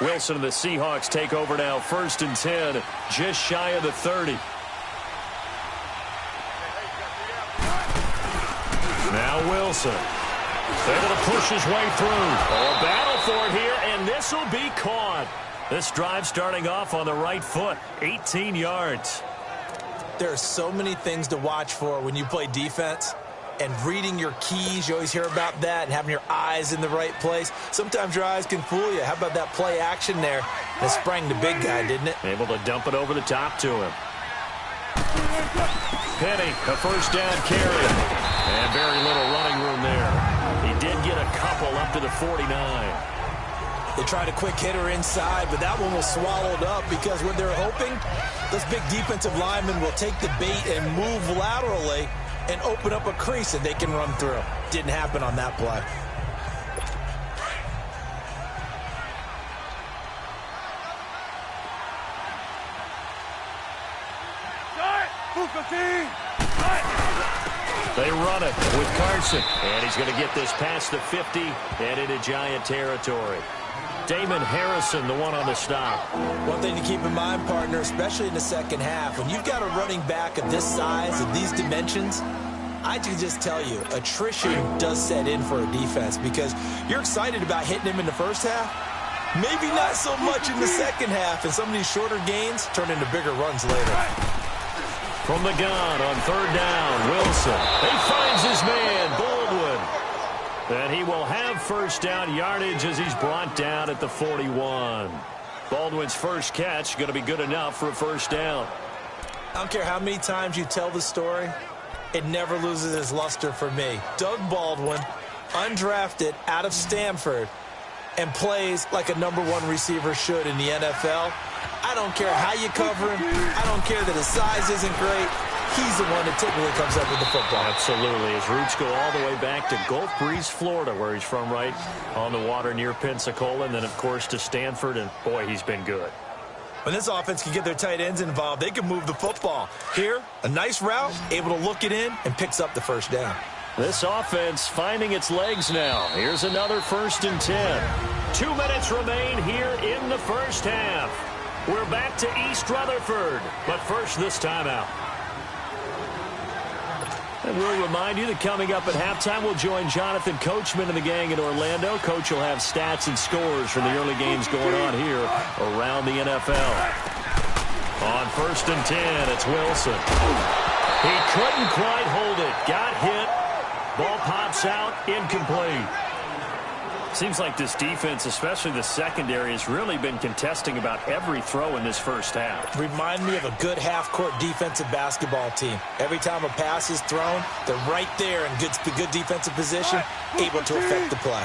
Wilson and the Seahawks take over now. 1st and 10, just shy of the 30. Now Wilson, able to push his way through. A battle for it here, and this will be caught. This drive starting off on the right foot, 18 yards. There are so many things to watch for when you play defense. And reading your keys, you always hear about that, and having your eyes in the right place. Sometimes your eyes can fool you. How about that play action there? It sprang the big guy, didn't it? Able to dump it over the top to him. Penny, a 1st down carry. And very little running room there. He did get a couple up to the 49. They tried a quick hitter inside, but that one was swallowed up because what they're hoping, those big defensive linemen will take the bait and move laterally and open up a crease that they can run through. Didn't happen on that play. They run it with Carson, and he's going to get this past the 50 and into Giant territory. Damon Harrison, the one on the stop. One thing to keep in mind, partner, especially in the second half, when you've got a running back of this size, of these dimensions, I can just tell you, attrition does set in for a defense because you're excited about hitting him in the first half. Maybe not so much in the second half, and some of these shorter gains turn into bigger runs later. From the gun on 3rd down, Wilson. He finds his man, Baldwin. And he will have 1st down yardage as he's brought down at the 41. Baldwin's first catch going to be good enough for a 1st down. I don't care how many times you tell the story, it never loses its luster for me. Doug Baldwin, undrafted out of Stanford, and plays like a #1 receiver should in the NFL. I don't care how you cover him. I don't care that his size isn't great. He's the one that typically comes up with the football. Absolutely. His roots go all the way back to Gulf Breeze, Florida, where he's from, right on the water near Pensacola, and then, of course, to Stanford, and, boy, he's been good. When this offense can get their tight ends involved, they can move the football. Here, a nice route, able to look it in, and picks up the 1st down. This offense finding its legs now. Here's another 1st and 10. 2 minutes remain here in the first half. We're back to East Rutherford, but first this timeout. And we'll remind you that coming up at halftime, we'll join Jonathan Coachman and the gang in Orlando. Coach will have stats and scores from the early games going on here around the NFL. On 1st and 10, it's Wilson. He couldn't quite hold it. Got hit. Ball pops out, incomplete. Seems like this defense, especially the secondary, has really been contesting about every throw in this first half. Remind me of a good half-court defensive basketball team. Every time a pass is thrown, they're right there in good defensive position, able to affect the play.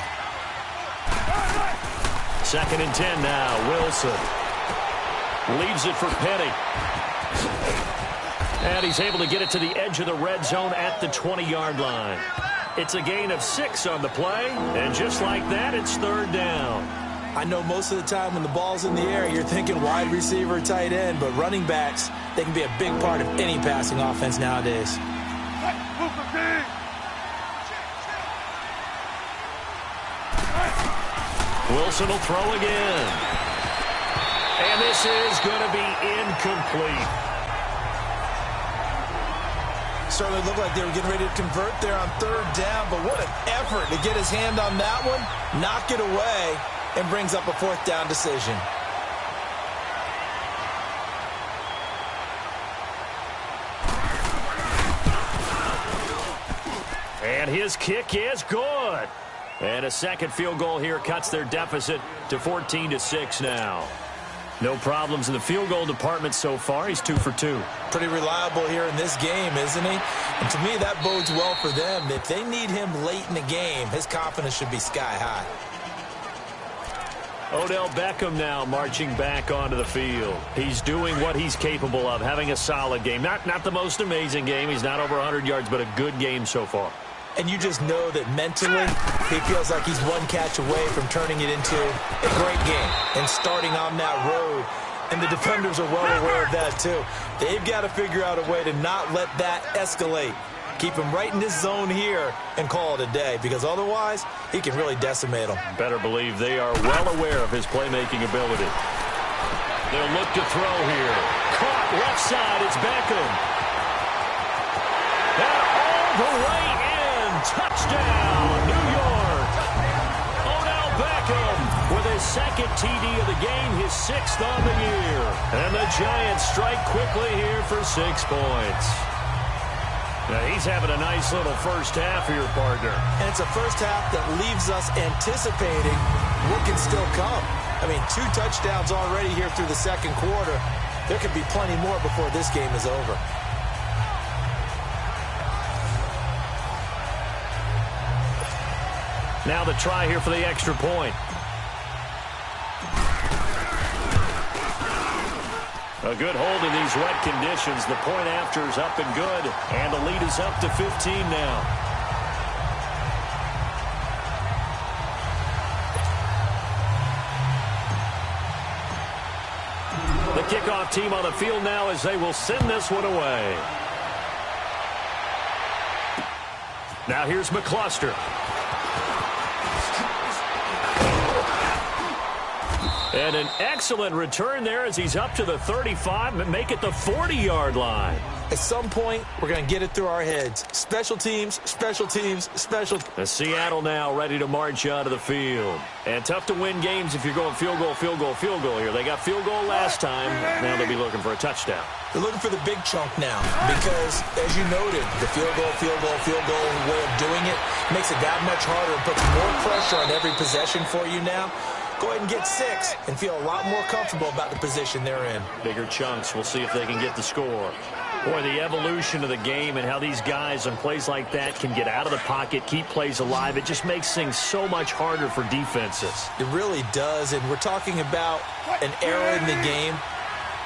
2nd and 10 now. Wilson leaves it for Penny. And he's able to get it to the edge of the red zone at the 20-yard line. It's a gain of 6 on the play, and just like that, it's 3rd down. I know most of the time when the ball's in the air, you're thinking wide receiver, tight end, but running backs, they can be a big part of any passing offense nowadays. Wilson will throw again. And this is going to be incomplete. Certainly looked like they were getting ready to convert there on 3rd down, but what an effort to get his hand on that one, knock it away, and brings up a 4th down decision. And his kick is good. And a second field goal here cuts their deficit to 14-6 now. No problems in the field goal department so far. He's 2 for 2. Pretty reliable here in this game, isn't he? And to me, that bodes well for them. If they need him late in the game, his confidence should be sky high. Odell Beckham now marching back onto the field. He's doing what he's capable of, having a solid game. Not the most amazing game. He's not over 100 yards, but a good game so far. And you just know that mentally, he feels like he's one catch away from turning it into a great game and starting on that road. And the defenders are well aware of that, too. They've got to figure out a way to not let that escalate. Keep him right in this zone here and call it a day, because otherwise he can really decimate them. Better believe they are well aware of his playmaking ability. They'll look to throw here. Caught left side. It's Beckham. And all the way in. Touchdown, New York. Odell Beckham with his second TD of the game, his 6th on the year. And the Giants strike quickly here for 6 points. Now he's having a nice little first half here, partner. And it's a first half that leaves us anticipating what can still come. I mean, 2 touchdowns already here through the second quarter. There could be plenty more before this game is over. Now the try here for the extra point. A good hold in these wet conditions. The point after is up and good. And the lead is up to 15 now. The kickoff team on the field now as they will send this one away. Now here's McCluster. And an excellent return there as he's up to the 35 and make it the 40-yard line. At some point, we're going to get it through our heads. Special teams, special teams, special. The Seattle now ready to march onto the field. And tough to win games if you're going field goal, field goal, field goal here. They got field goal last time. Now they'll be looking for a touchdown. They're looking for the big chunk now because, as you noted, the field goal way of doing it makes it that much harder and puts more pressure on every possession for you now. Go ahead and get 6 and feel a lot more comfortable about the position they're in. Bigger chunks. We'll see if they can get the score. Boy, the evolution of the game and how these guys on plays like that can get out of the pocket, keep plays alive, it just makes things so much harder for defenses. It really does, and we're talking about an era in the game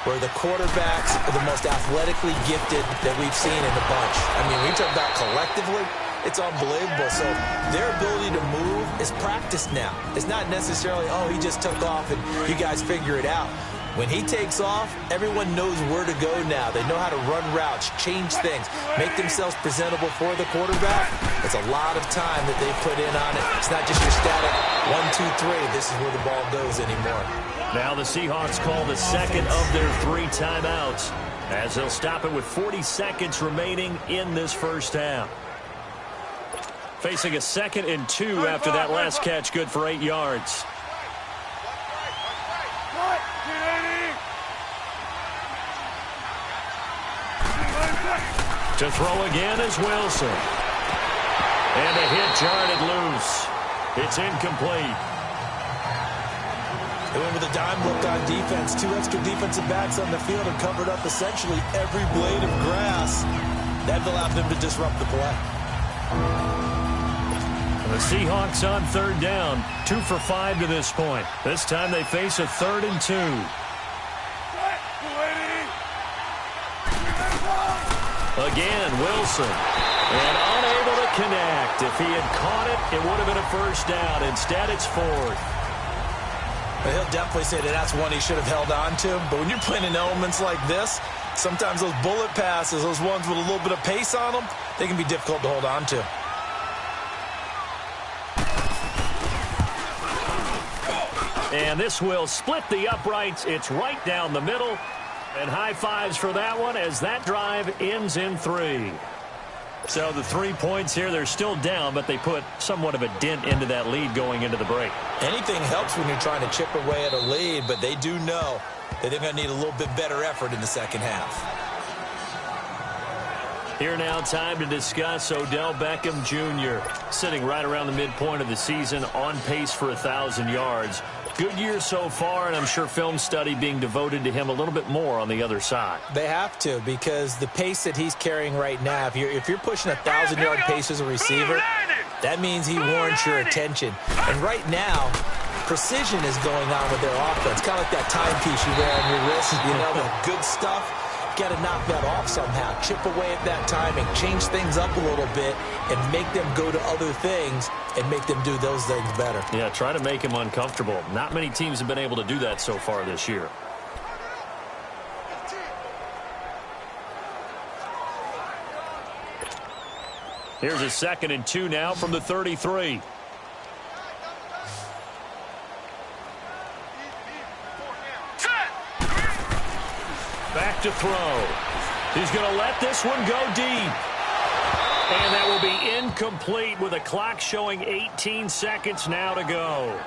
where the quarterbacks are the most athletically gifted that we've seen in the bunch. I mean, we talk about collectively, it's unbelievable. So their ability to move is practiced now. It's not necessarily, oh, he just took off and you guys figure it out. When he takes off, everyone knows where to go now. They know how to run routes, change things, make themselves presentable for the quarterback. It's a lot of time that they put in on it. It's not just your static 1, 2, 3. This is where the ball goes anymore. Now the Seahawks call the second of their 3 timeouts as they'll stop it with 40 seconds remaining in this first half. Facing a 2nd and 2 after that last catch, good for 8 yards. To throw again is Wilson. And a hit jarred it loose. It's incomplete. They went with a dime look on defense. 2 extra defensive backs on the field and covered up essentially every blade of grass. That allowed them to disrupt the play. The Seahawks on 3rd down. 2 for 5 to this point. This time they face a 3rd and 2. Again, Wilson. And unable to connect. If he had caught it, it would have been a first down. Instead, it's 4th. But he'll definitely say that that's one he should have held on to. But when you're playing in elements like this, sometimes those bullet passes, those ones with a little bit of pace on them, they can be difficult to hold on to. And this will split the uprights. It's right down the middle. And high fives for that one as that drive ends in 3. So the 3 points here, they're still down, but they put somewhat of a dent into that lead going into the break. Anything helps when you're trying to chip away at a lead, but they do know that they're going to need a little bit better effort in the second half. Here now, time to discuss Odell Beckham Jr. Sitting right around the midpoint of the season, on pace for 1,000 yards. Good year so far, and I'm sure film study being devoted to him a little bit more on the other side. They have to, because the pace that he's carrying right now, if you're pushing 1,000-yard pace as a receiver, that means he warrants your attention. And right now, precision is going on with their offense. Kind of like that timepiece you wear on your wrist. You know, the good stuff. Got to knock that off somehow. Chip away at that timing. Change things up a little bit and make them go to other things and make them do those things better. Yeah, try to make him uncomfortable. Not many teams have been able to do that so far this year. Here's a 2nd and 2 now from the 33. Back to throw. He's going to let this one go deep. And that will be incomplete with a clock showing 18 seconds now to go.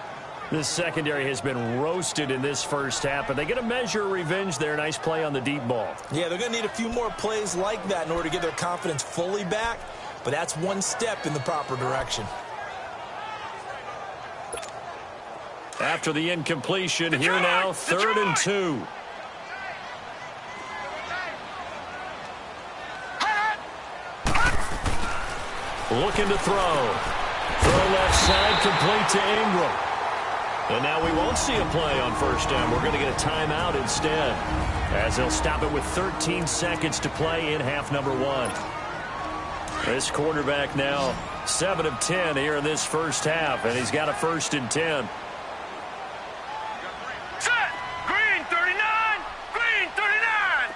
This secondary has been roasted in this first half, but they get a measure of revenge there. Nice play on the deep ball. Yeah, they're going to need a few more plays like that in order to get their confidence fully back, but that's one step in the proper direction. After the incompletion, here now, 3rd and 2. Looking to throw. Throw left side, complete to Ingram. And now we won't see a play on 1st down. We're going to get a timeout instead, as they'll stop it with 13 seconds to play in half number 1. This quarterback now 7 of 10 here in this first half, and he's got a 1st and 10. Set! Green 39! Green 39!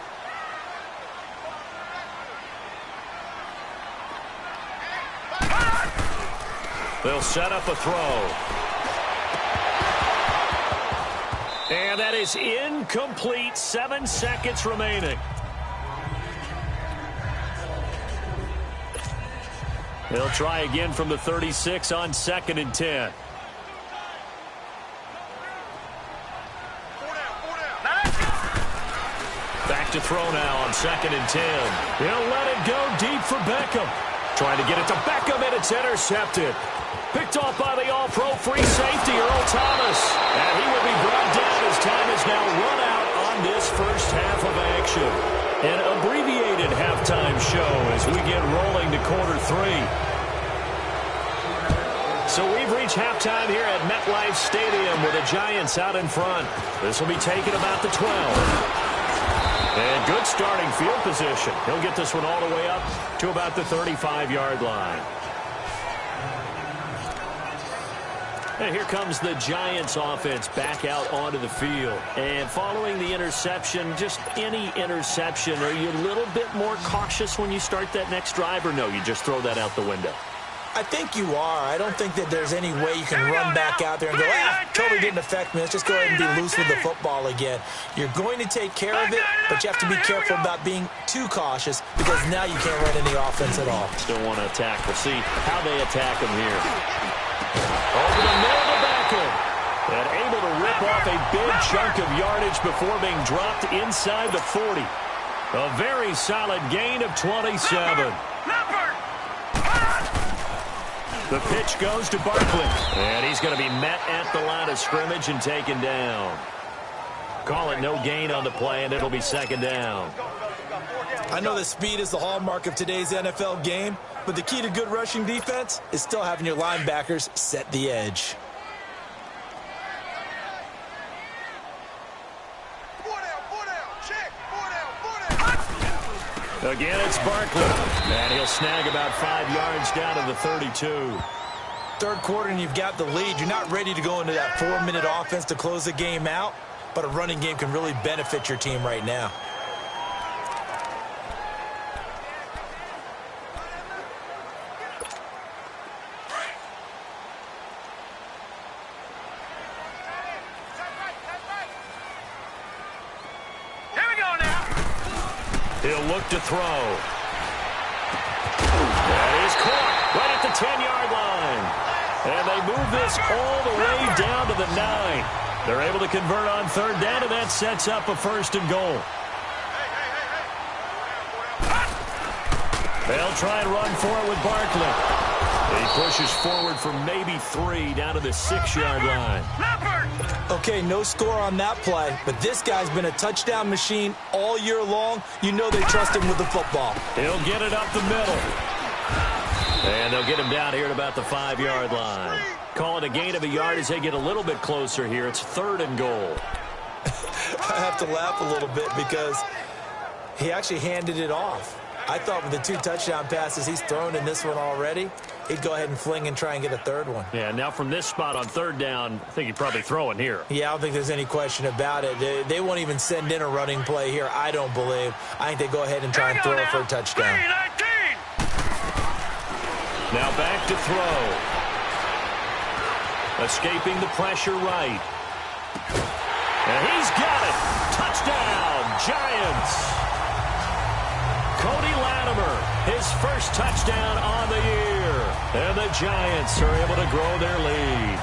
They'll set up a throw. And that is incomplete. 7 seconds remaining. They'll try again from the 36 on 2nd and 10. Back to throw now on 2nd and 10. He'll let it go deep for Beckham. Trying to get it to Beckham, and it's intercepted. Picked off by the all-pro free safety, Earl Thomas. And he will be brought down as time is now run out on this first half of action. An abbreviated halftime show as we get rolling to quarter 3. So we've reached halftime here at MetLife Stadium with the Giants out in front. This will be taken about the 12. And good starting field position. He'll get this one all the way up to about the 35-yard line. And here comes the Giants offense back out onto the field. And following the interception, just any interception, are you a little bit more cautious when you start that next drive, or no, you just throw that out the window? I think you are. I don't think that there's any way you can run back out there and go, totally didn't affect me. Let's just go ahead and be loose with the football again. You're going to take care of it, but you have to be careful about being too cautious because now you can't run any offense at all. Still want to attack. We'll see how they attack him here. Over the middle to Beckham. And able to rip off a big chunk of yardage before being dropped inside the 40. A very solid gain of 27. The pitch goes to Barkley. And he's going to be met at the line of scrimmage and taken down. Call it no gain on the play, and it'll be 2nd down. I know that speed is the hallmark of today's NFL game, but the key to good rushing defense is still having your linebackers set the edge. Again, it's Barkley. And he'll snag about 5 yards down to the 32. Third quarter and you've got the lead. You're not ready to go into that 4-minute offense to close the game out, but a running game can really benefit your team right now. He'll look to throw. That is caught right at the 10-yard line. And they move this all the way down to the 9. They're able to convert on 3rd down, and that sets up a 1st and goal. They'll try and run for it with Barkley. He pushes forward for maybe 3 down to the 6-yard line. Okay, no score on that play, but this guy's been a touchdown machine all year long. You know they trust him with the football. He'll get it up the middle. And they'll get him down here at about the 5-yard line. Call it a gain of a yard as they get a little bit closer here. It's 3rd and goal. I have to laugh a little bit because he actually handed it off. I thought with the 2 touchdown passes he's thrown in this one already, he'd go ahead and fling and try and get a 3rd one. Yeah, now from this spot on 3rd down, I think he'd probably throw it here. Yeah, I don't think there's any question about it. They won't even send in a running play here, I don't believe. I think they go ahead and try and throw it for a touchdown. Now back to throw. Escaping the pressure right. And he's got it. Touchdown, Giants. Cody Latimer, his first touchdown on the year. And the Giants are able to grow their lead.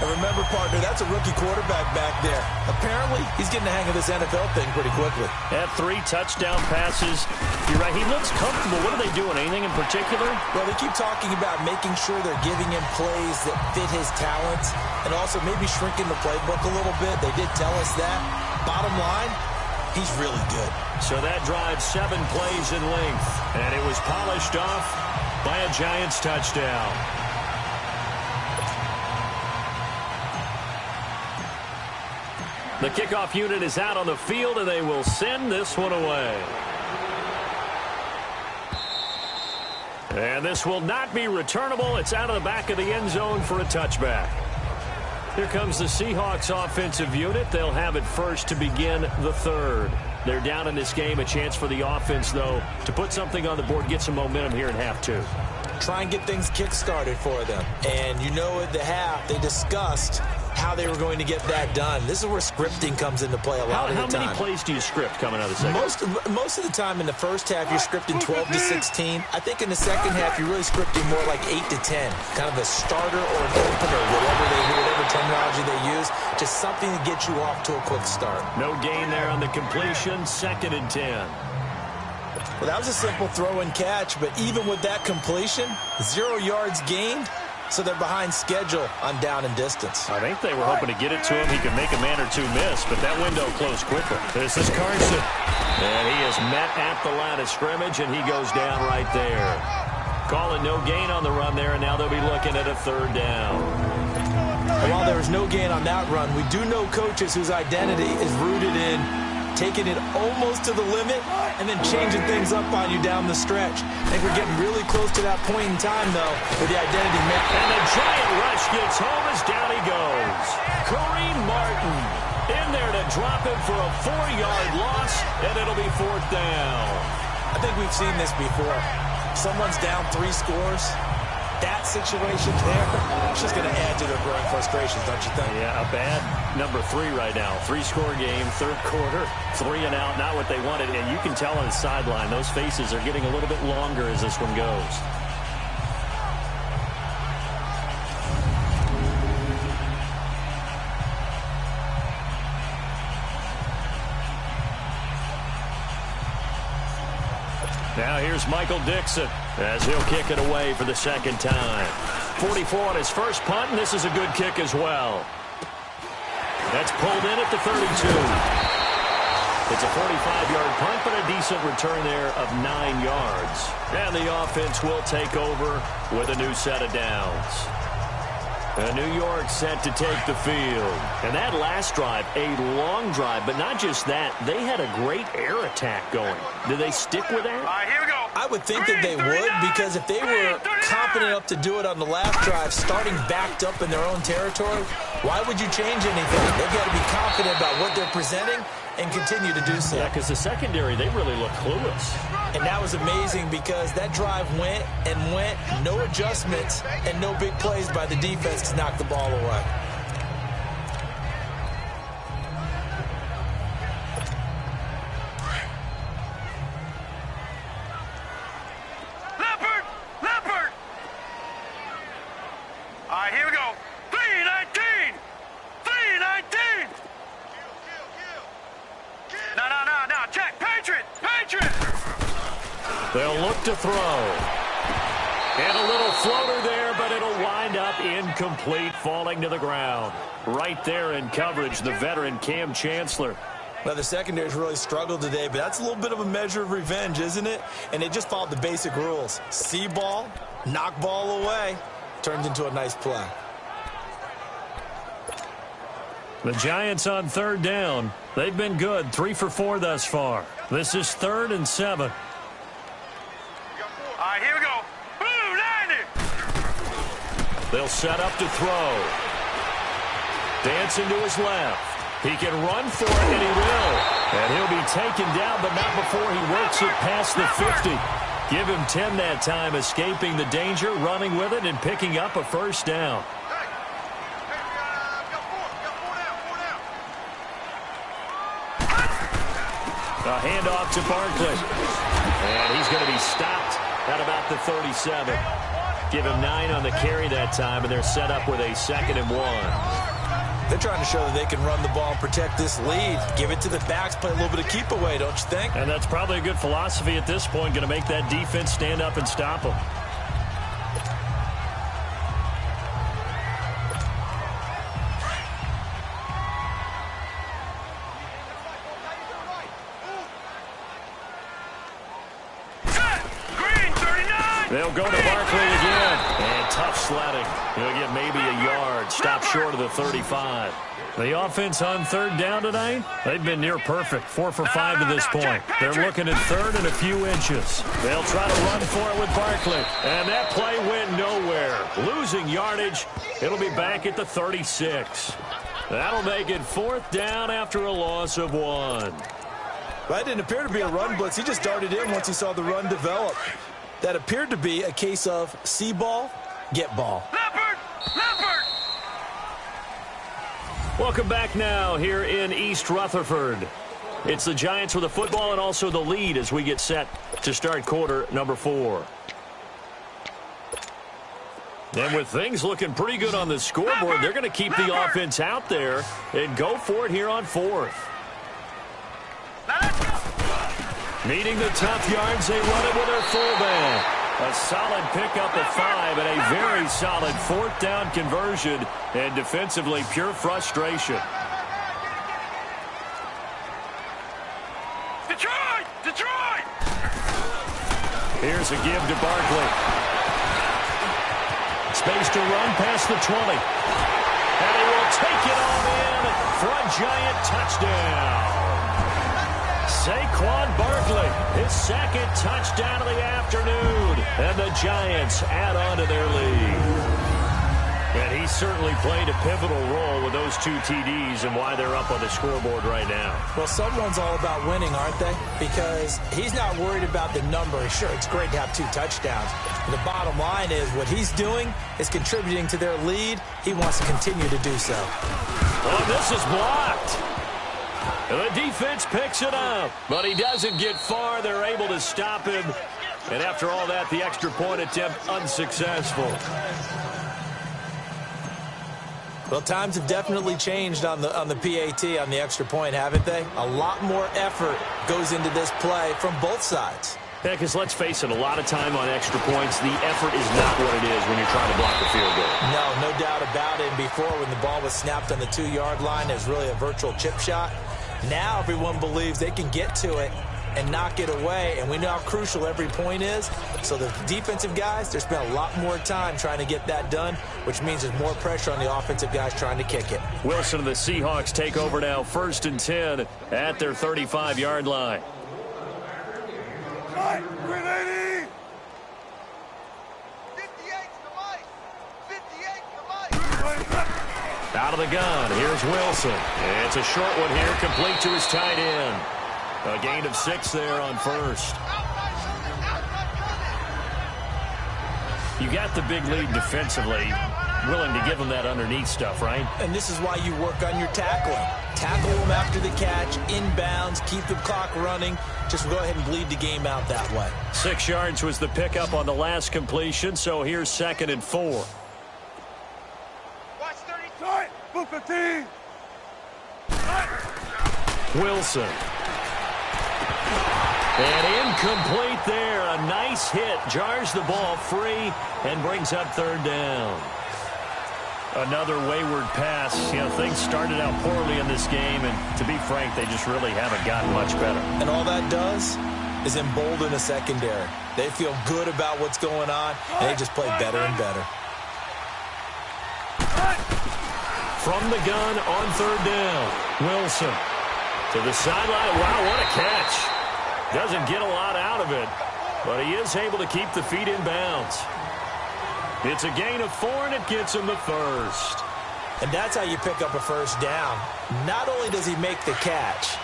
And remember, partner, that's a rookie quarterback back there. Apparently, he's getting the hang of this NFL thing pretty quickly. Had 3 touchdown passes. You're right, he looks comfortable. What are they doing? Anything in particular? Well, they keep talking about making sure they're giving him plays that fit his talents and also maybe shrinking the playbook a little bit. They did tell us that. Bottom line, he's really good. So that drive 7 plays in length, and it was polished off by a Giants touchdown. The kickoff unit is out on the field, and they will send this one away. And this will not be returnable. It's out of the back of the end zone for a touchback. Here comes the Seahawks offensive unit. They'll have it first to begin the third. They're down in this game. A chance for the offense, though, to put something on the board, get some momentum here in half 2. Try and get things kick-started for them. And you know at the half, they discussed how they were going to get that done. This is where scripting comes into play a lot of the time. How many plays do you script coming out of the second? Most of the time in the first half, you're scripting 12 to 16. I think in the second half, you're really scripting more like 8 to 10. Kind of a starter or an opener, whatever terminology they use. Just something to get you off to a quick start. No gain there on the completion. 2nd and 10. Well, that was a simple throw and catch, but even with that completion, 0 yards gained, so they're behind schedule on down and distance. I think they were hoping to get it to him. He could make a man or 2 miss, but that window closed quickly. This is Carson. And he is met at the line of scrimmage, and he goes down right there. Calling no gain on the run there, and now they'll be looking at a 3rd down. While there was no gain on that run, we do know coaches whose identity is rooted in taking it almost to the limit and then changing things up on you down the stretch. I think we're getting really close to that point in time, though, with the identity met. And the giant rush gets home as down he goes. Kareem Martin in there to drop him for a 4-yard loss, and it'll be 4th down. I think we've seen this before. Someone's down 3 scores. That situation there, it's just going to add to their growing frustrations, don't you think? Yeah, a bad number 3 right now. 3-score game, 3rd quarter, 3 and out, not what they wanted. And you can tell on the sideline, those faces are getting a little bit longer as this one goes. Now here's Michael Dixon as he'll kick it away for the 2nd time. 44 on his first punt, and this is a good kick as well. That's pulled in at the 32. It's a 45-yard punt, but a decent return there of 9 yards. And the offense will take over with a new set of downs. New York set to take the field. And that last drive, a long drive, but not just that. They had a great air attack going. Did they stick with that? All right, here we go. I would think that they would, because if they were confident enough to do it on the last drive, starting backed up in their own territory, why would you change anything? They've got to be confident about what they're presenting and continue to do so. Yeah, because the secondary, they really look clueless. And that was amazing because that drive went and went, no adjustments, and no big plays by the defense to knock the ball away. Leopard! All right, here we go. 3-19! 3-19! No, check. Patriot! They'll look to throw. And a little floater there, but it'll wind up incomplete, falling to the ground. Right there in coverage, the veteran Cam Chancellor. Well, the secondary's really struggled today, but that's a little bit of a measure of revenge, isn't it? And they just followed the basic rules. See ball, knock ball away, turned into a nice play. The Giants on 3rd down. They've been good, 3 for 4 thus far. This is 3rd and 7. All right, here we go. Blue 90! They'll set up to throw. Dancing to his left. He can run for it, and he will. And he'll be taken down, but not before he works it past the 50. Give him 10 that time, escaping the danger, running with it, and picking up a first down. A handoff to Barkley. And he's going to be stopped at about the 37. Give him 9 on the carry that time, and they're set up with a 2nd and 1. They're trying to show that they can run the ball and protect this lead. Give it to the backs, play a little bit of keep away, don't you think? And that's probably a good philosophy at this point, going to make that defense stand up and stop them. They'll go to Barkley again. And tough sledding. He'll get maybe a yard. Stop short of the 35. The offense on 3rd down tonight, they've been near perfect. 4 for 5 to this point. They're looking at 3rd and a few inches. They'll try to run for it with Barkley. And that play went nowhere. Losing yardage. It'll be back at the 36. That'll make it 4th down after a loss of 1. That didn't appear to be a run blitz. He just darted in once he saw the run develop. That appeared to be a case of see ball, get ball. Leopard! Leopard! Welcome back now here in East Rutherford. It's the Giants with the football and also the lead as we get set to start quarter number 4. And with things looking pretty good on the scoreboard, they're going to keep the offense out there and go for it here on 4th. Needing the tough yards, they run it with their fullback. A solid pickup of 5 and a very solid 4th down conversion. And defensively, pure frustration. Detroit! Detroit! Here's a give to Barkley. Space to run past the 20. And he will take it all in for a Giant touchdown. Saquon Barkley, his 2nd touchdown of the afternoon. And the Giants add on to their lead. And he certainly played a pivotal role with those 2 TDs and why they're up on the scoreboard right now. Well, someone's all about winning, aren't they? Because he's not worried about the number. Sure, it's great to have 2 touchdowns. But the bottom line is what he's doing is contributing to their lead. He wants to continue to do so. Oh, this is blocked. The defense picks it up, but he doesn't get far. They're able to stop him. And after all that, the extra point attempt unsuccessful. Well, times have definitely changed on the PAT, on the extra point, haven't they? A lot more effort goes into this play from both sides. Yeah, because let's face it, a lot of time on extra points, the effort is not what it is when you're trying to block a field goal. No doubt about it. And before, when the ball was snapped on the 2-yard line, it was really a virtual chip shot. Now everyone believes they can get to it and knock it away, and we know how crucial every point is. So the defensive guys, they spent a lot more time trying to get that done, which means there's more pressure on the offensive guys trying to kick it. Wilson and the Seahawks take over now, 1st and 10 at their 35-yard line. Out of the gun, here's Wilson. It's a short one here, complete to his tight end. A gain of 6 there on 1st. You got the big lead defensively, willing to give them that underneath stuff, right? And this is why you work on your tackling. Tackle them after the catch, inbounds, keep the clock running. Just go ahead and bleed the game out that way. 6 yards was the pickup on the last completion, so here's 2nd and 4. Move 15! Wilson. And incomplete there. A nice hit. Jars the ball free and brings up 3rd down. Another wayward pass. You know, things started out poorly in this game, and to be frank, they just really haven't gotten much better. And all that does is embolden a secondary. They feel good about what's going on, and they just play better and better. From the gun on 3rd down. Wilson to the sideline. Wow, what a catch. Doesn't get a lot out of it, but he is able to keep the feet in bounds. It's a gain of 4, and it gets him the 1st. And that's how you pick up a 1st down. Not only does he make the catch,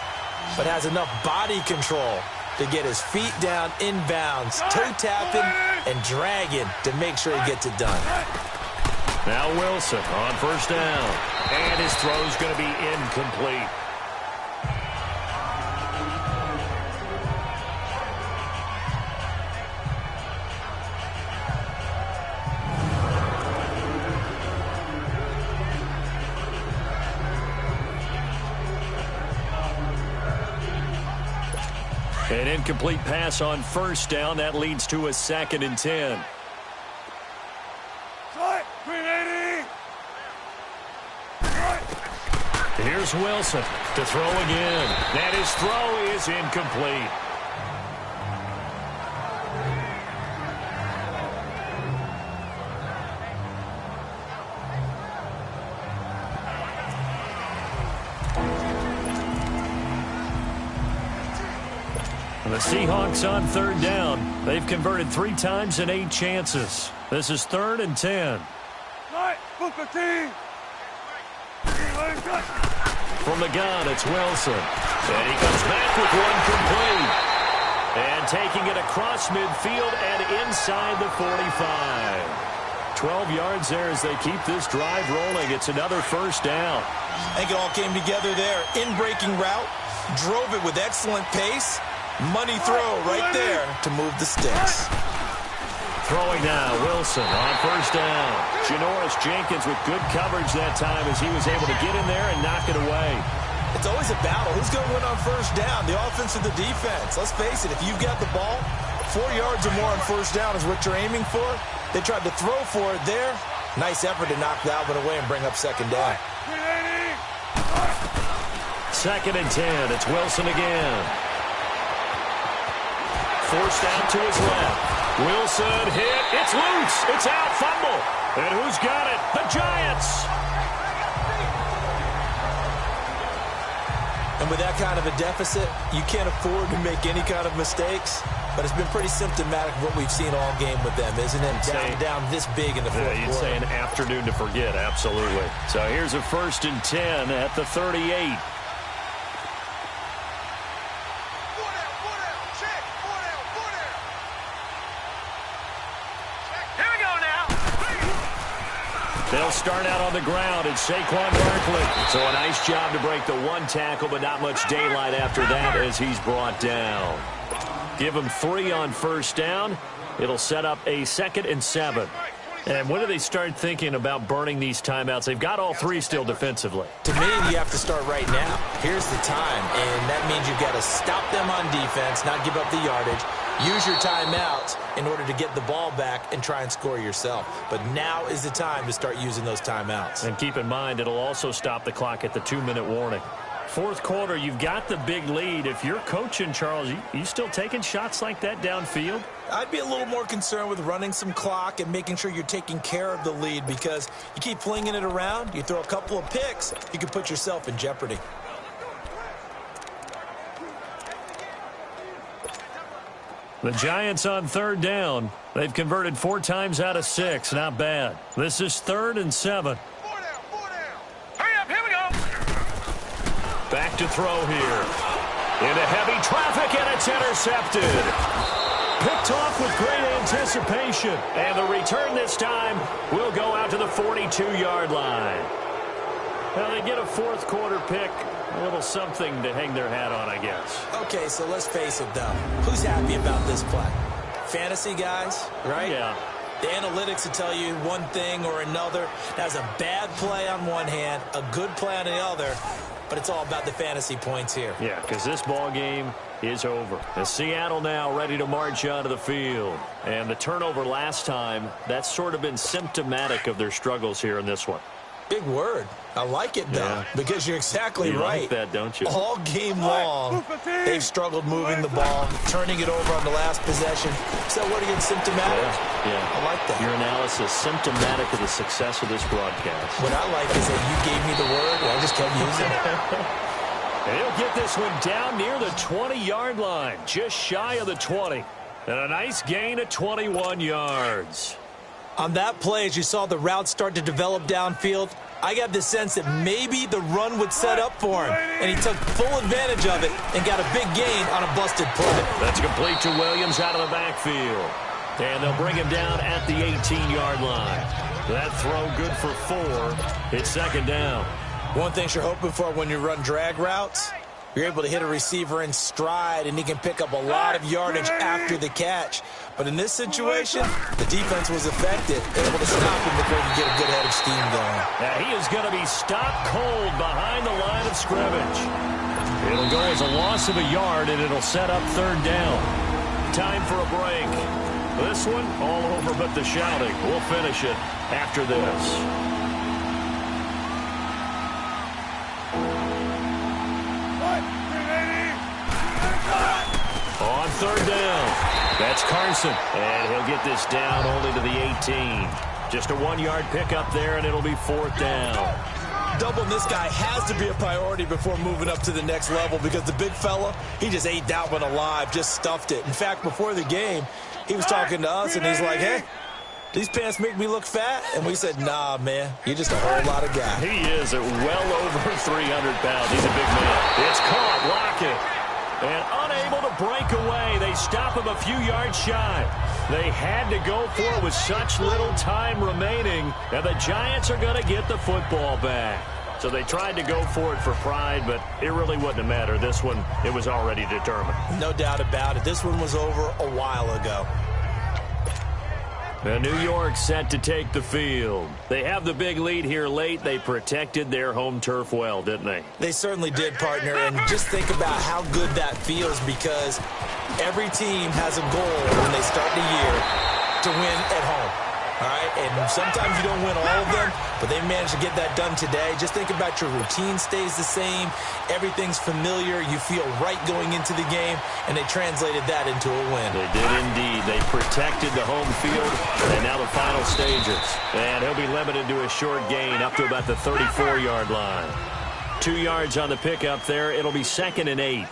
but has enough body control to get his feet down inbounds, toe tapping and dragging to make sure he gets it done. Now Wilson on first down. And his throw's going to be incomplete. An incomplete pass on first down. That leads to a 2nd and 10. Here's Wilson to throw again. And his throw is incomplete. The Seahawks on third down. They've converted 3 times in 8 chances. This is 3rd and 10. From the gun, it's Wilson. And he comes back with one complete. And taking it across midfield and inside the 45. 12 yards there as they keep this drive rolling. It's another first down. I think it all came together there. In-breaking route. Drove it with excellent pace. Money throw right there to move the sticks. Throwing now, Wilson on first down. Janoris Jenkins with good coverage that time as he was able to get in there and knock it away. It's always a battle. Who's going to win on first down, the offense or the defense? Let's face it, if you've got the ball, 4 yards or more on first down is what you're aiming for. They tried to throw for it there. Nice effort to knock that one away and bring up second down. 2nd and 10. It's Wilson again. Forced out to his left. Wilson hit. It's loose. It's out. Fumble. And who's got it? The Giants. And with that kind of a deficit, you can't afford to make any kind of mistakes. But it's been pretty symptomatic of what we've seen all game with them, isn't it? Down this big in the fourth quarter. You'd say an afternoon to forget. Absolutely. So here's a 1st and 10 at the 38. They'll start out on the ground. It's Saquon Barkley. So a nice job to break the 1 tackle, but not much daylight after that as he's brought down. Give him 3 on first down. It'll set up a 2nd and 7. And when do they start thinking about burning these timeouts? They've got all 3 still defensively. To me, you have to start right now. Here's the time, and that means you've got to stop them on defense, not give up the yardage. Use your timeouts in order to get the ball back and try and score yourself. But now is the time to start using those timeouts. And keep in mind, it'll also stop the clock at the 2-minute warning. Fourth quarter, you've got the big lead. If you're coaching, Charles, you still taking shots like that downfield? I'd be a little more concerned with running some clock and making sure you're taking care of the lead, because you keep flinging it around, you throw a couple of picks, you can put yourself in jeopardy. The Giants on third down. They've converted 4 times out of 6. Not bad. This is 3rd and 7. Hurry up, here we go. Back to throw here. Into heavy traffic, and it's intercepted. Picked off with great anticipation. And the return this time will go out to the 42-yard line. Well, they get a fourth quarter pick. A little something to hang their hat on, I guess. Okay, so let's face it, though. Who's happy about this play? Fantasy guys, right? Yeah. The analytics will tell you one thing or another. That's a bad play on one hand, a good play on the other, but it's all about the fantasy points here. Yeah, because this ball game is over. As Seattle now ready to march onto the field. And the turnover last time, that's sort of been symptomatic of their struggles here in this one. Big word. I like it, though, because you're exactly right. You like that, don't you? All game long, they've struggled moving the ball, turning it over on the last possession. So what are you, symptomatic? Yeah. I like that. Your analysis symptomatic of the success of this broadcast. What I like is that you gave me the word, and I just kept using it. And he'll get this one down near the 20-yard line, just shy of the 20. And a nice gain of 21 yards. On that play, as you saw the route start to develop downfield, I got the sense that maybe the run would set up for him, and he took full advantage of it and got a big gain on a busted play. That's complete to Williams out of the backfield. And they'll bring him down at the 18-yard line. That throw good for 4. It's second down. One thing you're hoping for when you run drag routes, you're able to hit a receiver in stride, and he can pick up a lot of yardage after the catch. But in this situation, the defense was effective, able to stop him before he could get a good head of steam going. Now he is going to be stopped cold behind the line of scrimmage. It'll go as a loss of a yard, and it'll set up third down. Time for a break. This one, all over but the shouting. We'll finish it after this. On third down, that's Carson, and he'll get this down only to the 18. Just a 1-yard pickup there, and it'll be fourth down. Doubling this guy has to be a priority before moving up to the next level because the big fella, he just ate that one alive, just stuffed it. In fact, before the game, he was talking to us, and he's like, hey, these pants make me look fat? And we said, nah, man, you're just a whole lot of guy. He is at well over 300 pounds. He's a big man. It's caught, Lockett. And unable to break away. They stop him a few yards shy. They had to go for it with such little time remaining. And the Giants are going to get the football back. So they tried to go for it for pride, but it really wouldn't have mattered. This one, it was already determined. No doubt about it. This one was over a while ago. And New York set to take the field. They have the big lead here late. They protected their home turf well, didn't they? They certainly did, partner. And just think about how good that feels because every team has a goal when they start the year to win at home. All right, and sometimes you don't win all of them, but they managed to get that done today. Just think about your routine stays the same. Everything's familiar. You feel right going into the game, and they translated that into a win. They did indeed. They protected the home field, and now the final stages. And he'll be limited to a short gain up to about the 34-yard line. 2 yards on the pickup there. It'll be 2nd and 8.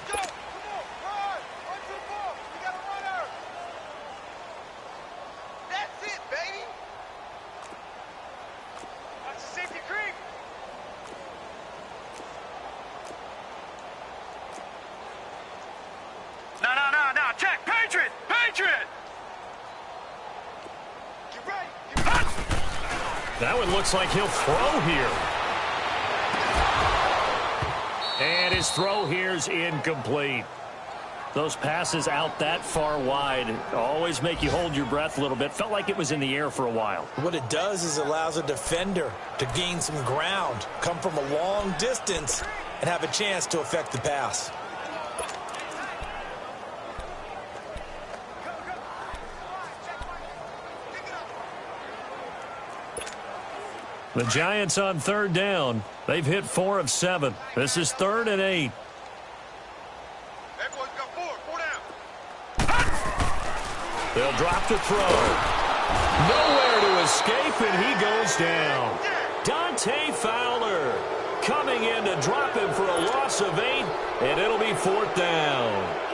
That one looks like he'll throw here. And his throw here's incomplete. Those passes out that far wide always make you hold your breath a little bit. Felt like it was in the air for a while. What it does is it allows a defender to gain some ground, come from a long distance, and have a chance to affect the pass. The Giants on third down. They've hit 4 of 7. This is 3rd and 8. Everyone's got 4 down. They'll drop to throw. Nowhere to escape, and he goes down. Dante Fowler coming in to drop him for a loss of 8, and it'll be 4th down.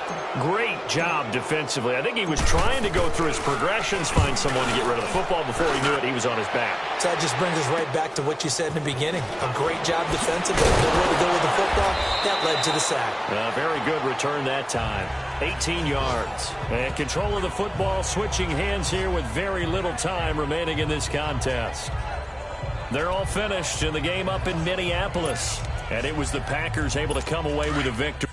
Great job defensively. I think he was trying to go through his progressions, find someone to get rid of the football. Before he knew it, he was on his back. So that just brings us right back to what you said in the beginning. A great job defensively. No way to go with the football. That led to the sack. Very good return that time. 18 yards. And control of the football, switching hands here with very little time remaining in this contest. They're all finished in the game up in Minneapolis. And it was the Packers able to come away with a victory.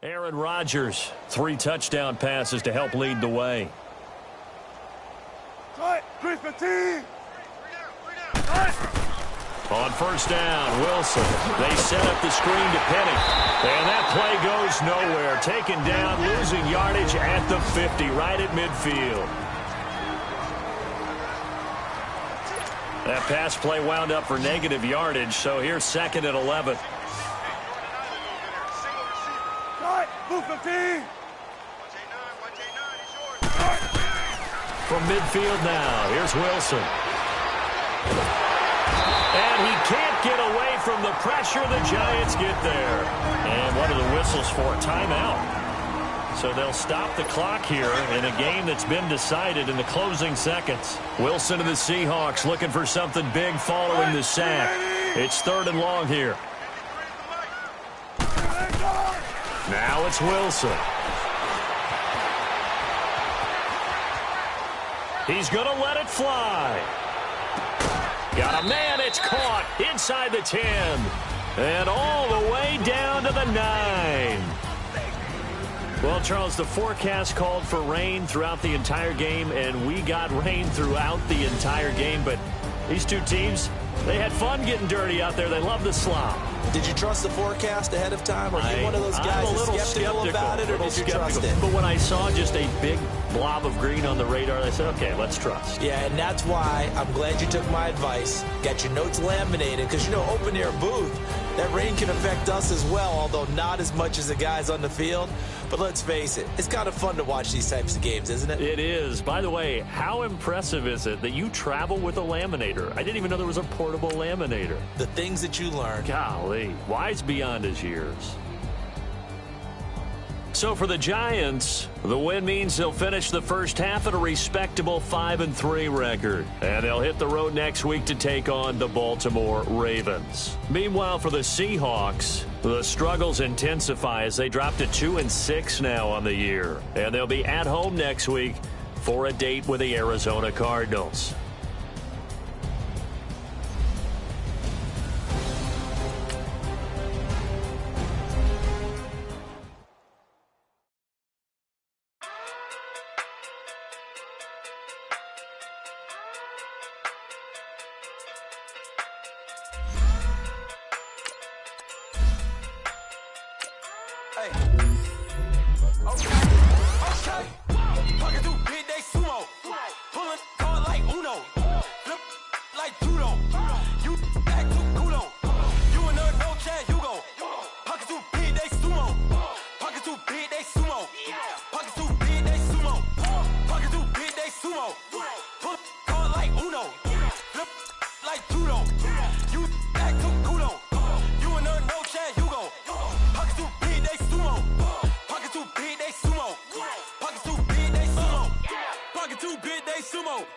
Aaron Rodgers, 3 touchdown passes to help lead the way. 315. On first down, Wilson. They set up the screen to Penny. And that play goes nowhere. Taken down, losing yardage at the 50, right at midfield. That pass play wound up for negative yardage, so here's 2nd and 11. Move 15. From midfield now, here's Wilson. And he can't get away from the pressure. The Giants get there. And what are the whistles for? Timeout. So they'll stop the clock here in a game that's been decided in the closing seconds. Wilson and the Seahawks looking for something big following the sack. It's 3rd and long here. Now it's Wilson. He's going to let it fly. Got a man, it's caught inside the 10. And all the way down to the 9. Well, Charles, the forecast called for rain throughout the entire game, and we got rain throughout the entire game. But these two teams, they had fun getting dirty out there. They love the slop. Did you trust the forecast ahead of time? Are you one of those guys that's skeptical about it, or did you trust it? But when I saw just a big blob of green on the radar, I said, okay, let's trust. Yeah, and that's why I'm glad you took my advice. Got your notes laminated, because, you know, open-air booth, that rain can affect us as well, although not as much as the guys on the field. But let's face it, it's kind of fun to watch these types of games, isn't it? It is. By the way, how impressive is it that you travel with a laminator? I didn't even know there was a portable laminator. The things that you learn. Golly, wise beyond his years. So for the Giants, the win means they'll finish the first half at a respectable 5-3 record. And they'll hit the road next week to take on the Baltimore Ravens. Meanwhile, for the Seahawks, the struggles intensify as they drop to 2-6 now on the year. And they'll be at home next week for a date with the Arizona Cardinals.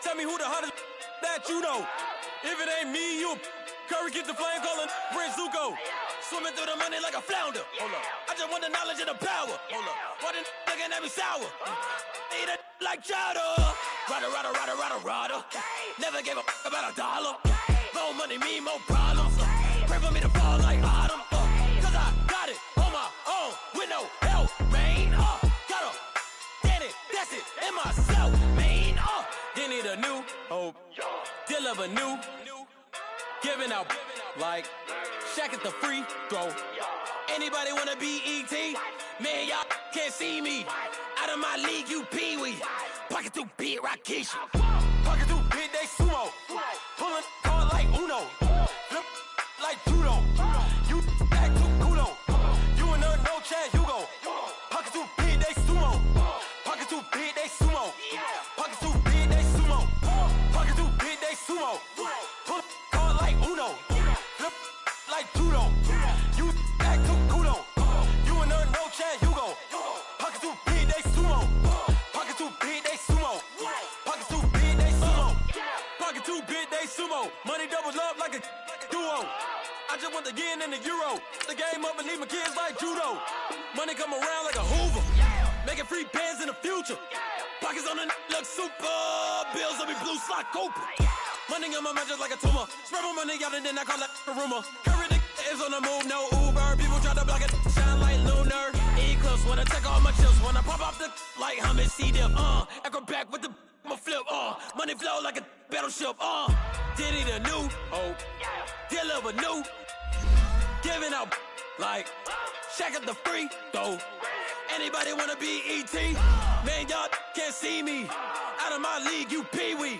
Tell me who the hottest that you know. If it ain't me, you Curry get the flame calling Prince Zuko. Swimming through the money like a flounder. Hold up. I just want the knowledge and the power. Hold up. Why the looking at me sour? Eat it like chowder. Rada, rada, rada, rada, rada. Never gave a about $1. More money mean more problems. Pray for me to fall like autumn. Cause I got it on my own with no help, man. Got a daddy, that's it, in myself, man. They need a new hope. Deal of a new. Giving out like Shaq at the free throw. Anybody wanna be E.T.? Man, y'all can't see me. Out of my league, you pee-wee. Pocket too big, Rakishi. Pocket too big, they sumo. Pulling hard like Uno. Flip like judo. You act too kudo. You and her, no chance, you go. Pocket too big, they sumo. Pocket too big, they sumo. Pocket too big, they sumo. Pocket too big, they sumo. Pull hard like Uno. Flip like judo. You act too kudo. You and her, no chance, you go. Pocket too big, they sumo. Pocket too big, they sumo. Pocket too big, they sumo. Pocket too big, they sumo. Money doubles up like a duo. I just want the yen and the euro. The game up and leave my kids like judo. Money come around like a Hoover. Making free bands in the future. Pockets on the look super. Bills on me blue slot Cooper. Money on my mind just like a tumor. Spread my money out and then I call that a rumor. Curry the is on the move, no Uber. People try to block it, shine like lunar. Eclipse wanna take all my chips. Wanna pop off the like Hummus, see them. Echo back with the I'ma flip, money flow like a battleship, Diddy the new, deliver new, giving out like Shaq at the free throw. Anybody wanna be ET? Man, y'all can't see me. Out of my league, you pee-wee.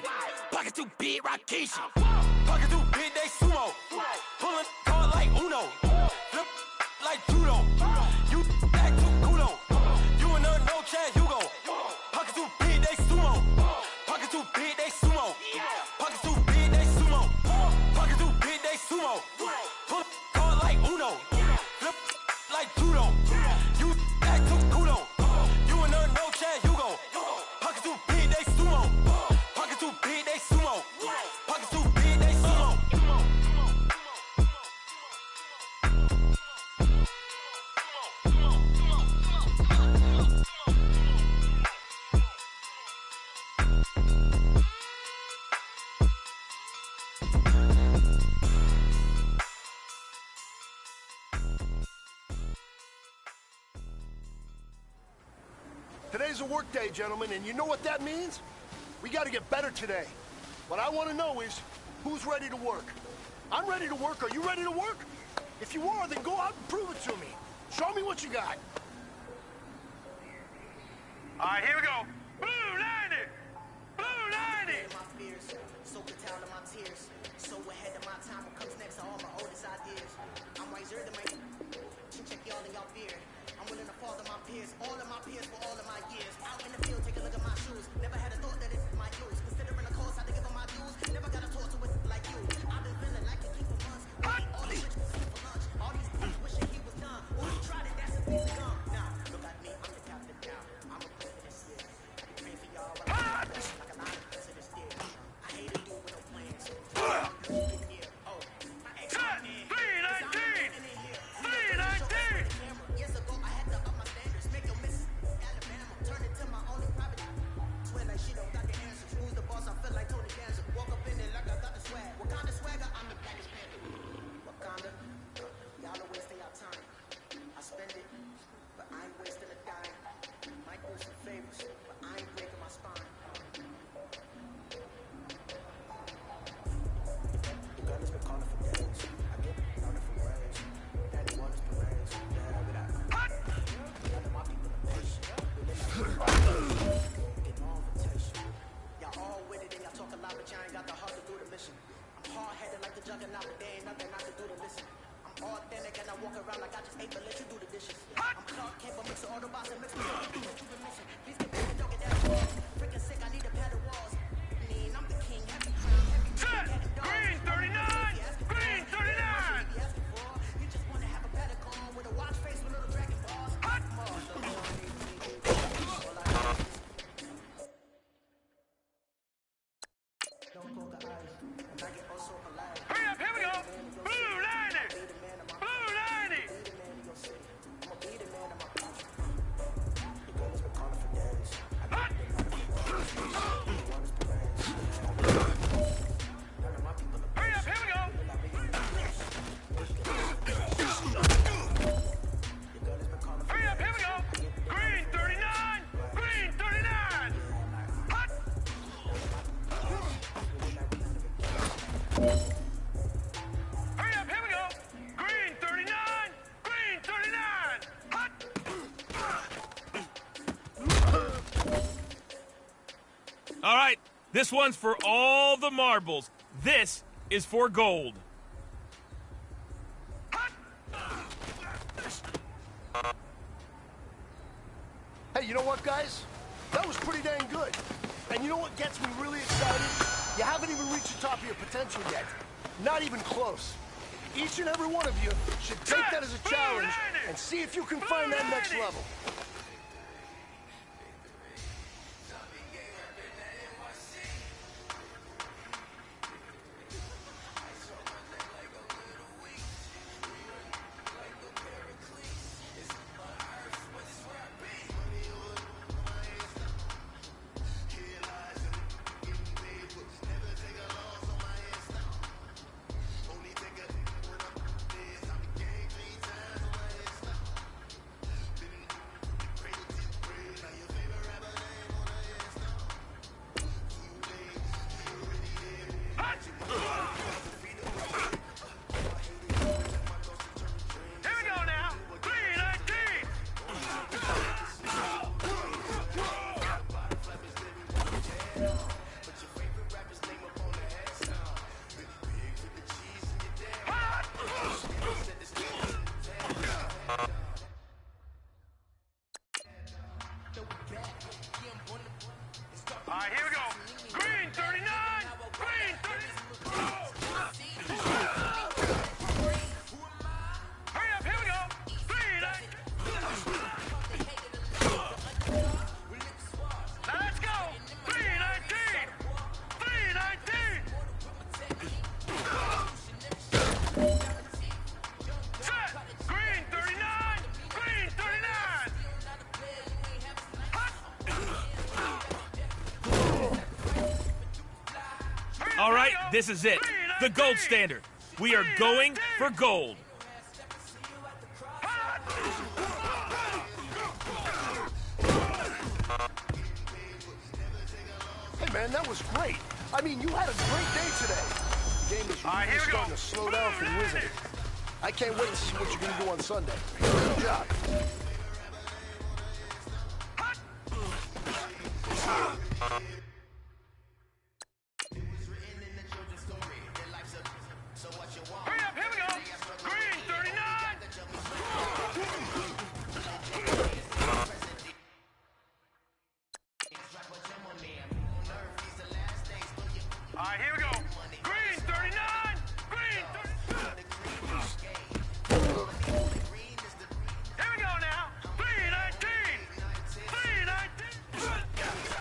Pocket too big, Rakishi. Pocket too big, they sumo. Pulling card like Uno. Flip like judo. You act too culo. You and her no Chad Hugo. Pocket too big, they sumo. Pocket too big, they sumo. Pocket too big, they sumo. Pocket too big, they sumo. Pull card like Uno. Flip like judo. You act too culo. You and her no Chad Hugo. Pocket too big, they sumo. Pocket too big, they sumo. Pocket too big, they sumo. Today's a work day, gentlemen, and you know what that means? We gotta get better today. What I want to know is, who's ready to work? I'm ready to work. Are you ready to work? If you are, then go out and prove it to me. Show me what you got. All right, here we go. Blue 90! Blue 90! My fears, so the town of my tears. So ahead of my time, what comes next are all my oldest ideas. I'm wiser than my check y'all in y'all beard. I'm willing to fall to my peers, all of my peers for all of my years. Out in the field, take a look at my shoes. Never had a thought that it's my use. Considering the cost, I had to give them my dues. Never got a talk to it like you. I've been feeling like a king for months. All these rich people for lunch. All these things wishing he was done. When he tried it, that's a piece of gum. Now, look at me, I'm the captain now. I'm a player this year. I can pray for y'all while I'm like a lot of presidents did. I hate to do with no plans. Get near. Oh, my ex. 319! 319! Years ago, I had to up my standards. Make your miss Alabama. Turn it to my only private. Swear like she don't got the answers. Who's the boss? I feel like Tony Danza. Walk up in it like I got the swag. What kind of swagger? I'm the Black Panther. Wakanda. Y'all are wasting your time. I spend it, but I ain't wasting a dime. Might do some favors, but I ain't breaking my spine. The gun has been calling for days. I get on it for ways. Daddy wants parades. Yeah, but none of my people are patient. Get no invitation. Y'all all with it and y'all talk a lot, but y'all ain't got the heart to do the mission. I'm hard-headed like the juggernaut, but there ain't nothing I can do to listen. I'm authentic and I walk around like I just ate, but let you do the dishes. I'm Clark Kent, but mix the Autobots and mix me up. You what you've been missing. Please get back and don't get that wall. Freaking sick, I need a pad of walls. Mean, I'm the king, heavy crown, heavy Set! Green 39! Green 39! You just want to have a pedicle with a watch face with little dragon balls. Don't poke the eyes, and I get also alive. Hurry up, here we go! Blue 90! Blue 90! I'ma be the man of my country. The girl has been calling for days. Hot! None of my people are Hurry up, here we go! Hurry up, here we go! Green 39! Green 39! Hot! Hurry up, here we go! Green 39! Green 39! Hot! All right, this one's for all the marbles. This is for gold. Hey, you know what, guys? That was pretty dang good. And you know what gets me really excited? You haven't even reached the top of your potential yet. Not even close. Each and every one of you should take that as a challenge and see if you can find that next level. Here we go now. 319. All right, here we go. Green 39. Green 30. Hurry up, here we go. 319. Now let's go. 319. 319. Set. Green 39. Green 39. All right, this is it. The gold standard. We are going for gold. Hey, man, that was great. I mean, you had a great day today. The game is All right, really here we starting go. to slow down for the Wizards. I can't wait to see what you're going to do on Sunday. Good job. Hurry up, here we go. Green 39. All right, here we go. Green 39. Green 39. Here we go now. 319. 319.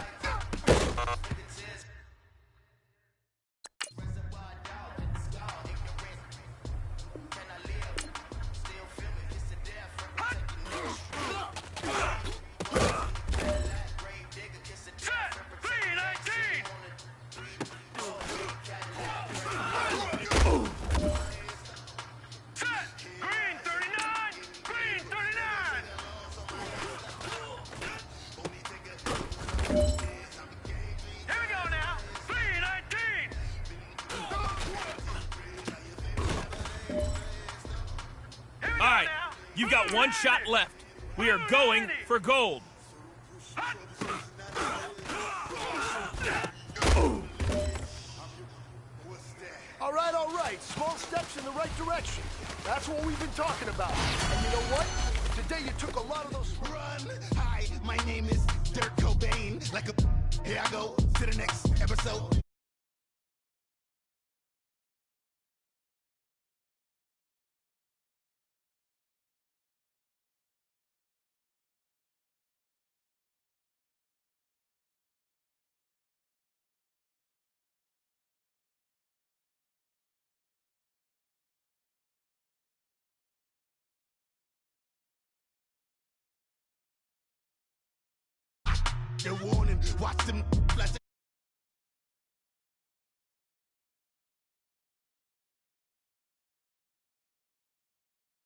Set. 319. Set. Green 39. Green 39. Here we go now. 319. Here we All go right, now. you've got one shot left. We are going for gold. All right, all right. Small steps in the right direction. That's what we've been talking about. And you know what? Today you took a lot of those... Run. Hi, my name is Dirk Cobain. Like a... Here I go to the next episode. They're warning, watch them flash.